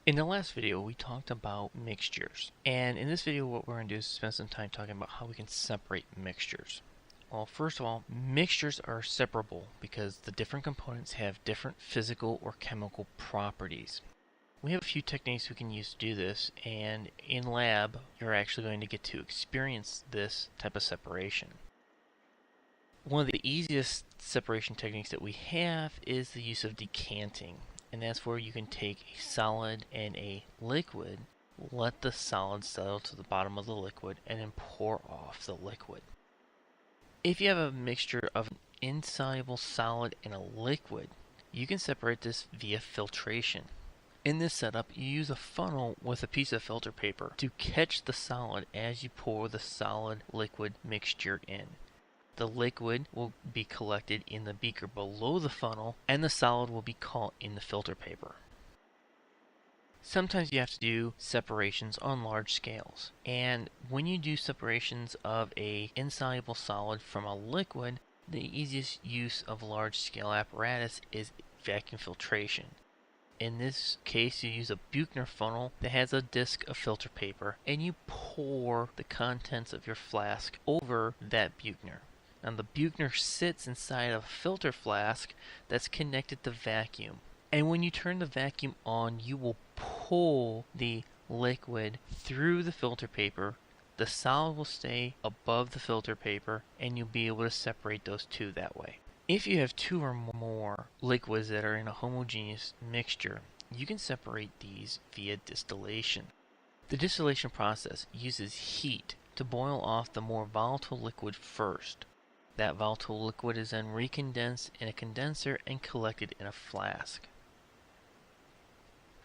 In the last video, we talked about mixtures. And in this video, what we're going to do is spend some time talking about how we can separate mixtures. Well, first of all, mixtures are separable because the different components have different physical or chemical properties. We have a few techniques we can use to do this, and in lab, you're actually going to get to experience this type of separation. One of the easiest separation techniques that we have is the use of decanting. And that's where you can take a solid and a liquid, let the solid settle to the bottom of the liquid, and then pour off the liquid. If you have a mixture of an insoluble solid and a liquid, you can separate this via filtration. In this setup, you use a funnel with a piece of filter paper to catch the solid as you pour the solid liquid mixture in. The liquid will be collected in the beaker below the funnel, and the solid will be caught in the filter paper. Sometimes you have to do separations on large scales, and when you do separations of a insoluble solid from a liquid, the easiest use of large scale apparatus is vacuum filtration. In this case, you use a Buchner funnel that has a disc of filter paper, and you pour the contents of your flask over that Buchner. Now the Buchner sits inside of a filter flask that's connected to vacuum. And when you turn the vacuum on, you will pull the liquid through the filter paper. The solid will stay above the filter paper, and you'll be able to separate those two that way. If you have two or more liquids that are in a homogeneous mixture, you can separate these via distillation. The distillation process uses heat to boil off the more volatile liquid first. That volatile liquid is then recondensed in a condenser and collected in a flask.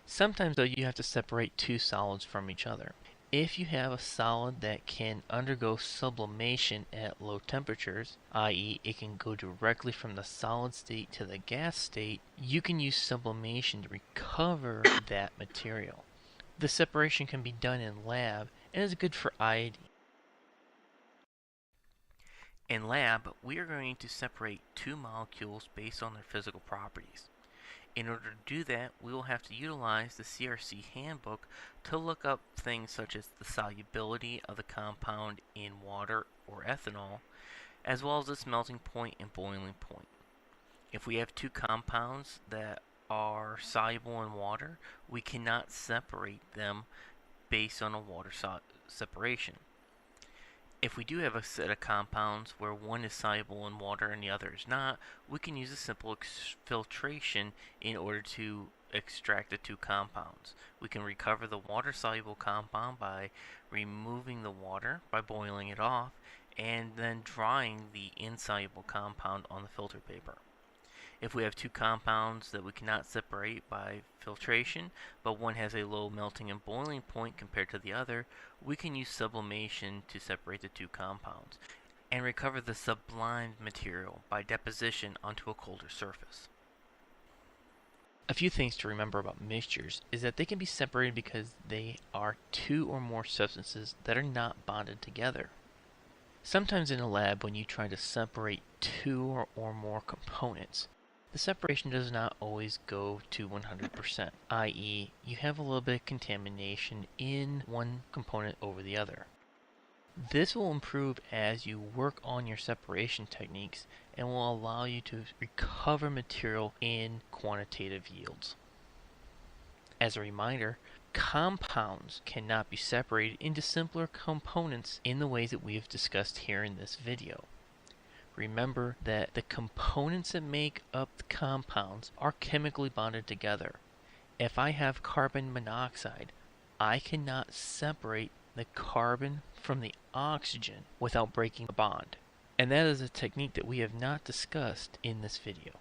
Sometimes though you have to separate two solids from each other. If you have a solid that can undergo sublimation at low temperatures, i.e. it can go directly from the solid state to the gas state, you can use sublimation to recover that material. The separation can be done in lab and is good for iodine. In lab, we are going to separate two molecules based on their physical properties. In order to do that, we will have to utilize the CRC handbook to look up things such as the solubility of the compound in water or ethanol, as well as its melting point and boiling point. If we have two compounds that are soluble in water, we cannot separate them based on a water separation. If we do have a set of compounds where one is soluble in water and the other is not, we can use a simple filtration in order to extract the two compounds. We can recover the water-soluble compound by removing the water, by boiling it off, and then drying the insoluble compound on the filter paper. If we have two compounds that we cannot separate by filtration, but one has a low melting and boiling point compared to the other, we can use sublimation to separate the two compounds and recover the sublimed material by deposition onto a colder surface. A few things to remember about mixtures is that they can be separated because they are two or more substances that are not bonded together. Sometimes in a lab, when you try to separate two or more components, the separation does not always go to 100%, i.e. you have a little bit of contamination in one component over the other. This will improve as you work on your separation techniques and will allow you to recover material in quantitative yields. As a reminder, compounds cannot be separated into simpler components in the ways that we have discussed here in this video. Remember that the components that make up the compounds are chemically bonded together. If I have carbon monoxide, I cannot separate the carbon from the oxygen without breaking the bond. And that is a technique that we have not discussed in this video.